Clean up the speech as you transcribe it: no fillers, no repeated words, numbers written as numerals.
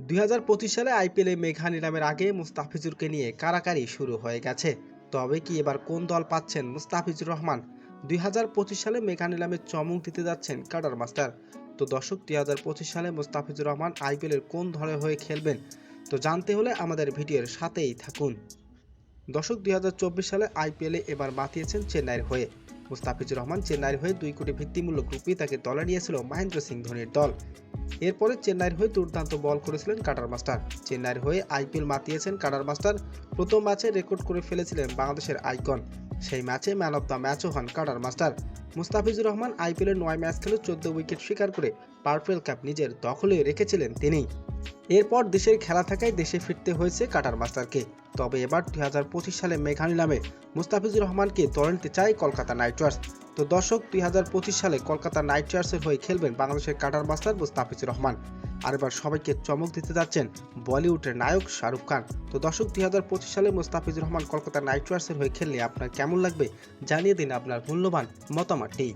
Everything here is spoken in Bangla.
২০২৫ সালে আইপিএলে মেঘা নিলামের আগে মুস্তাফিজুরকে নিয়ে কাড়াকাড়ি শুরু হয়ে গেছে। তবে কি এবার কোন দল পাচ্ছেন মুস্তাফিজুর রহমান? ২০২৫ সালে মেঘা নিলামে চমক দিতে যাচ্ছেন কাটার মাস্টার। তো দর্শক, ২০২৫ সালে মুস্তাফিজুর রহমান আইপিএলের কোন দলের হয়ে খেলবেন? তো জানতে হলে আমাদের ভিডিওর সাথেই থাকুন। দর্শক, ২০২৪ সালে আইপিএলে এবার মাতিয়েছেন চেন্নাইয়ের হয়ে মুস্তাফিজুর রহমান। চেন্নাইয়ের হয়ে ২ কোটি ভিত্তিমূলক রুপি তাকে দলে নিয়েছিল মহেন্দ্র সিং ধোনির দল। এরপরে চেন্নাইয়ের হয়ে দুর্দান্ত বল করেছিলেন কাটার মাস্টার। চেন্নাইয়ের হয়ে আইপিএল মাতিয়েছেন কাটার মাস্টার। প্রথম ম্যাচে রেকর্ড করে ফেলেছিলেন বাংলাদেশের আইকন। সেই ম্যাচে ম্যান অব দ্য ম্যাচও হন কাটার মাস্টার। মুস্তাফিজুর রহমান আইপিএলের ৯ ম্যাচ খেলে ১৪ উইকেট শিকার করে পার্পেল ক্যাপ নিজের দখলে রেখেছিলেন তিনি। এরপর দেশের খেলা থাকায় দেশে ফিরতে হয়েছে কাটার মাস্টারকে। তবে এবার ২০২৫ সালে মেঘা নিলামে মুস্তাফিজুর রহমানকে দলে নিতে চায় কলকাতা নাইট রাইডার্স। তো দর্শক, ২০২৫ সালে কলকাতা নাইট রাইডার্সের হয়ে খেলবেন বাংলাদেশের কাটার মাস্টার মুস্তাফিজুর রহমান। আর এবার সবাইকে চমক দিতে যাচ্ছেন বলিউডের নায়ক শাহরুখ খান। তো দর্শক, ২০২৫ সালে মুস্তাফিজুর রহমান কলকাতা নাইট রাইডার্সের হয়ে খেললে আপনার কেমন লাগবে জানিয়ে দিন আপনার মূল্যবান মতামতটি।